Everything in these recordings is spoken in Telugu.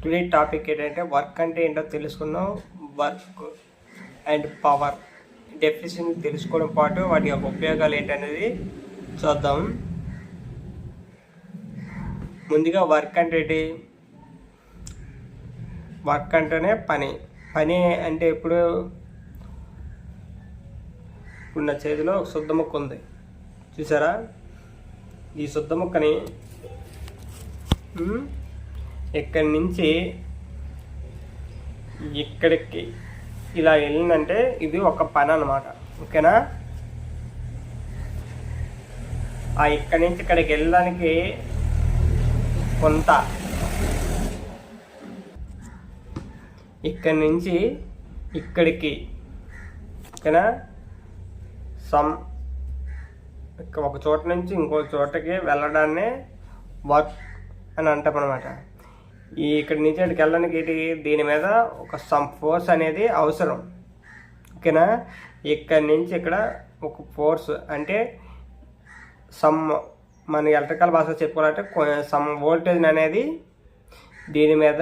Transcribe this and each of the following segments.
టుడే టాపిక్ ఏంటంటే వర్క్ అంటే ఏంటో తెలుసుకుందాం. వర్క్ అండ్ పవర్ డెఫినేషన్ తెలుసుకోవడం పాటు వాటి యొక్క ఉపయోగాలు ఏంటనేది చూద్దాం. ముందుగా వర్క్ అంటే ఏంటి? వర్క్ అంటేనే పని. పని అంటే ఇప్పుడు నా చేతిలో శుద్ధ ముక్క ఉంది, చూసారా? ఈ శుద్ధ ముక్కని ఇక్కడి నుంచి ఇక్కడికి ఇలా వెళ్ళిందంటే ఇది ఒక పని అన్నమాట. ఓకేనా? ఆ ఇక్కడి నుంచి ఇక్కడికి వెళ్ళడానికి కొంత, ఇక్కడి నుంచి ఇక్కడికి, ఓకేనా, ఒక చోట నుంచి ఇంకో చోటకి వెళ్ళడాన్ని వర్క్ అని అంటాం అనమాట. ఇక్కడి నుంచి అక్కడికి వెళ్ళడానికి దీని మీద ఒక సమ్ ఫోర్స్ అనేది అవసరం. ఓకేనా? ఇక్కడి నుంచి ఇక్కడ ఒక ఫోర్స్ అంటే మన ఎలక్ట్రికల్ భాషలో చెప్పుకోవాలంటే సమ్ వోల్టేజ్ అనేది దీని మీద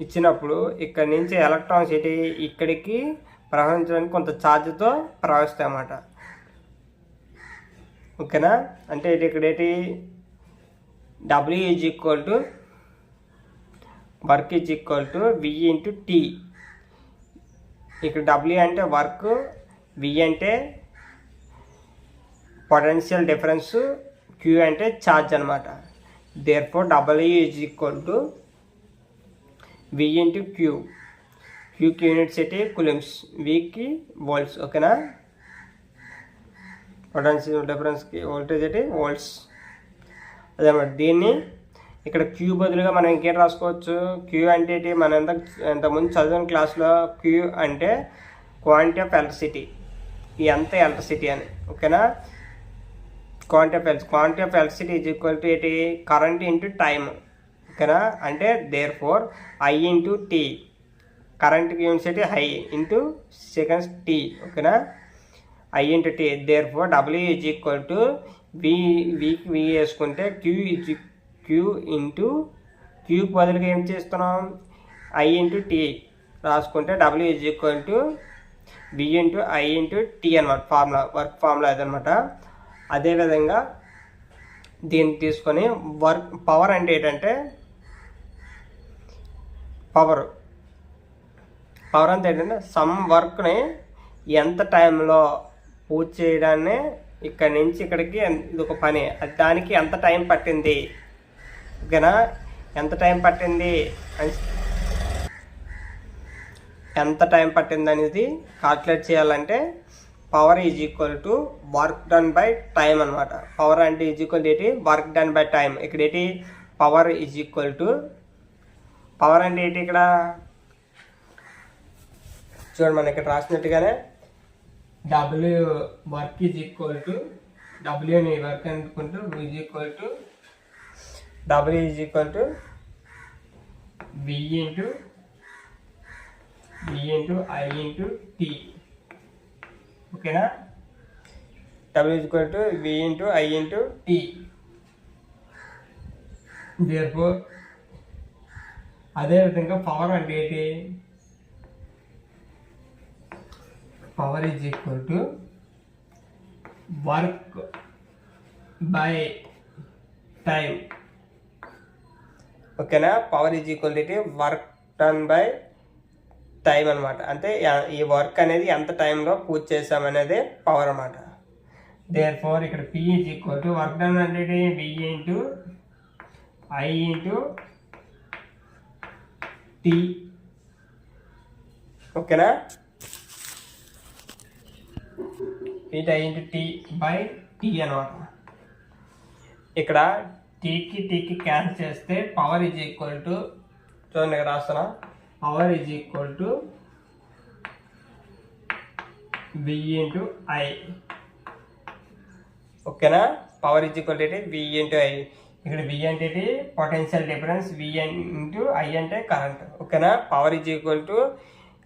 ఇచ్చినప్పుడు ఇక్కడి నుంచి ఎలక్ట్రాన్స్ ఇక్కడికి ప్రవహించడానికి కొంత ఛార్జ్తో ప్రవహిస్తాయి అన్నమాట. ఓకేనా? అంటే ఇక్కడ W is equal to work is equal to V into T. ఇక్కడ W అంటే వర్క్, V అంటే పొటెన్షియల్ డిఫరెన్స్, Q అంటే ఛార్జ్ అనమాట. Therefore W is equal to V into Q. Qకి యూనిట్స్ కులిమ్స్, Vకి వోల్ట్స్. ఓకేనా? పొటెన్షియల్ డిఫరెన్స్కి వోల్టేజ్ వోల్ట్స్. అదనమాట. దీన్ని ఇక్కడ క్యూ బదులుగా మనం ఇంకేం రాసుకోవచ్చు? క్యూ అంటే మనం ఇంతకుముందు చదివిన క్లాస్లో క్యూ అంటే క్వాంటిటీ ఆఫ్ ఎలక్ట్రిసిటీ, ఎంత ఎలక్ట్రిసిటీ అని. ఓకేనా? Quantity of electricity is equal to current into time. ఓకేనా? అంటే therefore I into T, కరెంట్కి యూనిట్స్ హై ఇంటూ సెకండ్స్ టీ. ఓకేనా? I into T. Therefore W is equal to వీకి V వేసుకుంటే క్యూ ఇంటూ క్యూకి బదులుగా ఏం చేస్తున్నాం? I ఇంటూ టీ రాసుకుంటే W is equal to V into I into T అనమాట. ఫార్ములా, వర్క్ ఫార్ములా అదనమాట. అదేవిధంగా దీన్ని తీసుకొని పవర్ అంటే ఏంటంటే పవర్ అంటే ఏంటంటే సమ్ వర్క్ని ఎంత టైంలో పూర్తి చేయడాన్ని, ఇక్కడి నుంచి ఇక్కడికి ఇది ఒక పని, దానికి ఎంత టైం పట్టింది. ఓకేనా? ఎంత టైం పట్టింది అనేది కాల్కులేట్ చేయాలంటే power is equal to work done by time అనమాట. పవర్ అంటే is equal work done by time. ఇక్కడ power is equal to, power అంటే ఇక్కడ చూడండి, మనం ఇక్కడ రాసినట్టుగానే W work is equal to Wని వర్క్ అనుకుంటూ is equal to W is equal to V into I into T. ఓకేనా? W is equal to V into I into T. Therefore అదేవిధంగా పవర్ అంటే power is equal to work by time. ఓకేనా? Power is equal to work done by time అనమాట. అంటే ఈ వర్క్ అనేది ఎంత టైంలో పూర్తి చేసామనేది పవర్ అనమాట. దేర్ ఫోర్ ఇక్కడ P is equal to work done అంటే V into I into T. ఓకేనా? I into T by T అనమాట. ఇక్కడ టీకి క్యాన్సిల్ చేస్తే పవర్ ఈజ్ ఈక్వల్ టు, చూడండి ఇక్కడ రాస్తున్నా, power is equal to V into I. ఓకేనా? Power is equal to V into I. ఇక్కడ V అంటే potential difference, V into I అంటే కరెంట్. ఓకేనా? పవర్ ఈజ్ ఈక్వల్ టు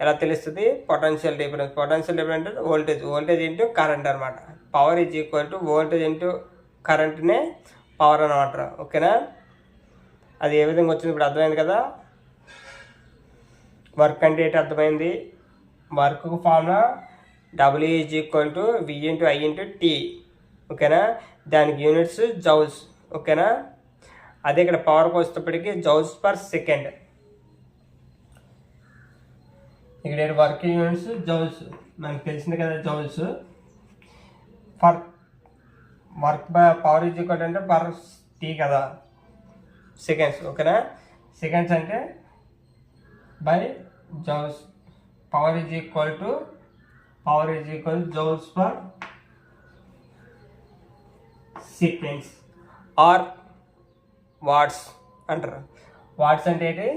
ఎలా తెలుస్తుంది? పొటెన్షియల్ డిఫరెన్స్ అంటే వోల్టేజ్ ఇంటూ కరెంట్ అనమాట. Power is equal to voltage into కరెంట్నే పవర్ అనమాట. ఓకేనా? అది ఏ విధంగా వచ్చింది ఇప్పుడు అర్థమైంది కదా. వర్క్ అంటే ఏంటి అర్థమైంది. Work formula W = V × I × T. ఓకేనా. దానికి యూనిట్స్ జౌల్స్. ఓకేనా. అదే ఇక్కడ పవర్కి వచ్చేటప్పటికి జౌల్స్ పర్ సెకండ్. ఇక్కడ వర్క్ యూనిట్స్ జౌల్స్ మనకు తెలిసింది కదా. Joules for work by power is అంటే పర్ టీ కదా, సెకండ్స్. ఓకేనా. సెకండ్స్ అంటే by joules. Power is equal joules per seconds or watts అంటారు. వాట్స్ అంటే ఏంటి,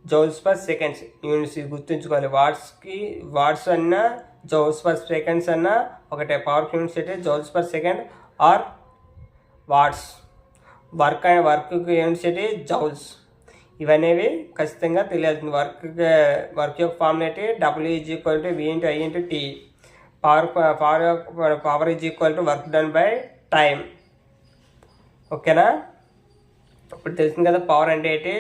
జౌల్స్ పర్ సెకండ్స్ యూనిట్స్. గుర్తుంచుకోవాలి. వాట్స్ అన్నా జౌల్స్ పర్ సెకండ్స్ అన్నా ఒకటే. పవర్ యూనిట్స్ అయితే joules per second or watts. Work units అయితే జౌల్స్. ఇవనేవి ఖచ్చితంగా తెలియాల్సింది. వర్క్ యొక్క ఫార్ములా అయితే W = V × I × T. Power is equal to work done by time. ఓకేనా. ఇప్పుడు తెలిసింది కదా పవర్ అంటే ఏంటి.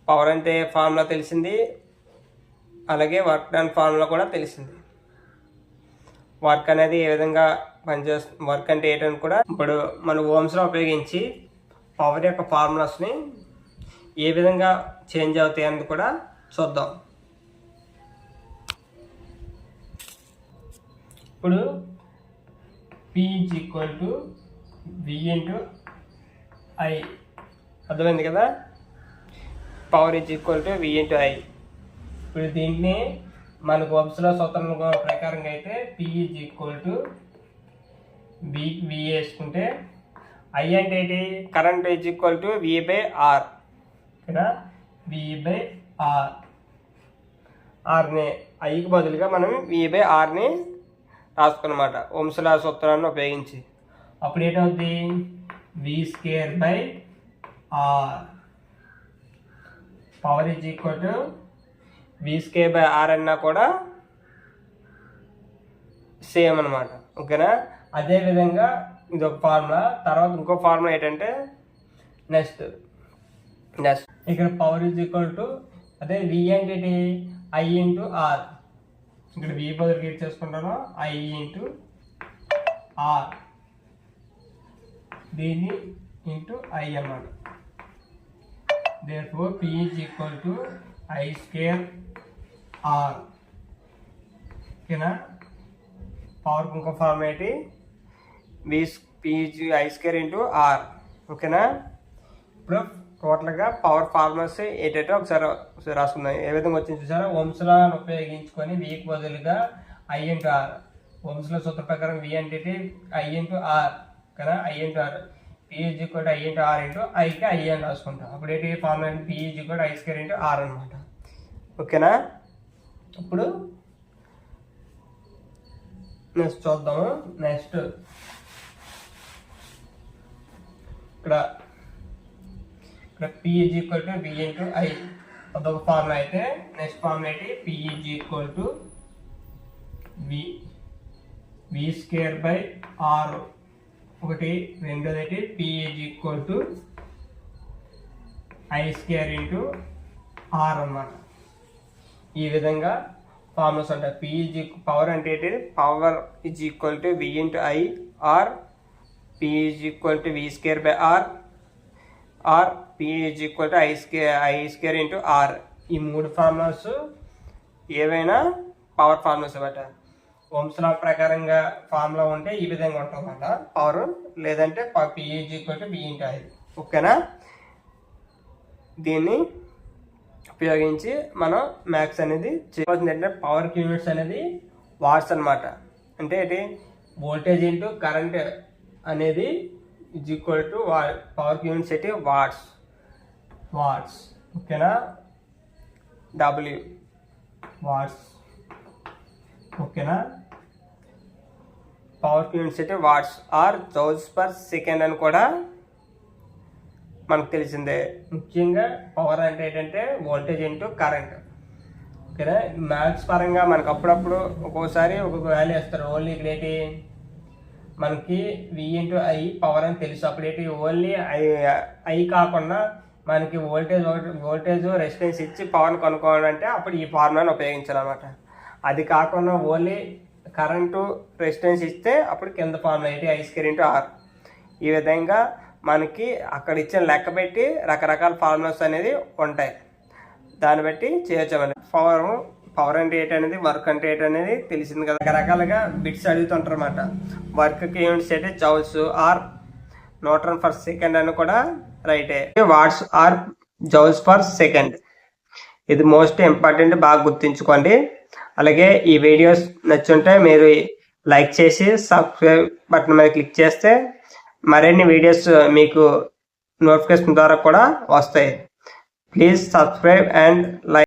పవర్ అంటే ఫార్ములా తెలిసింది, అలాగే వర్క్ డన్ ఫార్ములా కూడా తెలిసింది. వర్క్ అనేది ఏ విధంగా పనిచేస్తుంది, వర్క్ అంటే ఏంటని కూడా ఇప్పుడు మన ఓమ్స్లో ఉపయోగించి పవర్ యొక్క ఫార్ములాస్ని ఏ విధంగా చేంజ్ అవుతాయి అన్నది కూడా చూద్దాం. ఇప్పుడు P = V × I. అర్థమైంది కదా. Power is equal to V × I. ఇప్పుడు దీన్ని మనకు ఓమ్స్లో సూత్రం ప్రకారంగా అయితే P = V వేసుకుంటే I అంటే ఏంటి, current is equal to V/R. ఇక్కడ V/R. ఆర్ని ఐకి బదులుగా మనం V/Rని రాసుకున్నమాట ఓమ్స్లా సూత్రాన్ని ఉపయోగించి. అప్పుడు ఏంటవుద్ది, V²/R. Power is equal to V²/R అన్నా కూడా సేమ్ అనమాట. ఓకేనా. అదేవిధంగా ఇది ఒక ఫార్ములా. తర్వాత ఇంకో ఫార్ములా ఏంటంటే నెక్స్ట్ ఇక్కడ పవర్ ఈజ్ ఈక్వల్ టు అదే V అంటే I × R. ఇక్కడ V బదులు గీట్ చేసుకుంటాను I × R. దీన్ని I అన్నమాట. therefore P = I²R. ఓకేనా. పవర్ ఇంకో ఫార్మ్ ఏంటి, P I² × R. ఓకేనా. ఇప్పుడు టోటల్గా పవర్ ఫార్ములాస్ ఏంటంటే ఒకసారి రాసుకుందాం. ఏ విధంగా వచ్చింది చూసారా. ఓమ్స్లా ఉపయోగించుకొని Vకి బదులుగా I × R. ఓమ్స్లా సూత్ర ప్రకారం V అంటే I × R కదా. I × R. P = I × R × Iకి I అని రాసుకుంటాం. అప్పుడు ఏంటి ఫార్ములా P = I² × R అనమాట. ఓకేనా. ఇప్పుడు నెక్స్ట్ చూద్దాము. నెక్స్ట్ ఇక్కడ P = V × I అదొక ఫార్ములా అయితే నెక్స్ట్ ఫార్ములా ఏంటి, P = V²/R. ఒకటి. రెండోది అయితే P = I² × R అన్నమాట. ఈ విధంగా ఫార్ములాస్ ఉంటాయి. పవర్ అంటే ఏంటి, power is equal to V × I or P = V²/R or P = I² × R. ఈ మూడు ఫార్ములాస్ ఏవైనా పవర్ ఫార్ములాస్ అన్నమాట. ఓమ్స్ లా ప్రకారంగా ఫార్ములా ఉంటే ఈ విధంగా ఉంటుందన్నమాట పవర్. లేదంటే P = V × I. ఓకేనా. దీన్ని ఉపయోగించి మనం మ్యాథ్స్ అనేది చేయవలసింది. ఏంటంటే పవర్ యూనిట్స్ అనేది వాట్స్ అనమాట. అంటే ఏంటి, వోల్టేజ్ ఇంటూ కరెంట్ అనేది is equal to power units అయితే వాట్స్. ఓకేనా. W watts. ఓకేనా. పవర్ యూనిట్స్ అయితే watts or joules per second అని కూడా మనకు తెలిసిందే. ముఖ్యంగా పవర్ అంటే ఏంటంటే వోల్టేజ్ ఇంటూ కరెంట్. ఓకేనా. మ్యాథ్స్ పరంగా మనకు అప్పుడప్పుడు ఒక్కోసారి ఒక్కొక్క వాల్యూ వేస్తారు. ఓన్లీ ఇక్కడ ఏంటి మనకి V × I పవర్ అని తెలుసు. అప్పుడు ఏంటి ఓన్లీ I కాకుండా మనకి వోల్టేజ్ రెసిస్టెన్స్ ఇచ్చి పవర్ని కనుక్కోవాలంటే అప్పుడు ఈ ఫార్ములాని ఉపయోగించాలన్నమాట. అది కాకుండా ఓన్లీ కరెంటు రెసిస్టెన్స్ ఇస్తే అప్పుడు కింద ఫార్ములా ఏంటి I²R. ఈ విధంగా మనకి అక్కడ ఇచ్చిన లెక్క పెట్టి రకరకాల ఫార్ములాస్ అనేది ఉంటాయి, దాన్ని బట్టి చేయొచ్చు. పవర్ అంటే ఏంటి అనేది, వర్క్ అంటే ఏంటి అనేది తెలిసింది కదా. రకరకాలుగా బిట్స్ అడుగుతుంటారు అన్నమాట. వర్క్కి యూనిట్స్ అయితే joules or newton per second అని కూడా రైటే. Watts or joules per second. ఇది మోస్ట్ ఇంపార్టెంట్, బాగా గుర్తుంచుకోండి. అలాగే ఈ వీడియోస్ నచ్చుంటే మీరు లైక్ చేసి సబ్స్క్రైబ్ బటన్ మీద క్లిక్ చేస్తే మరిన్ని వీడియోస్ మీకు నోటిఫికేషన్ ద్వారా కూడా వస్తాయి. Please subscribe and like.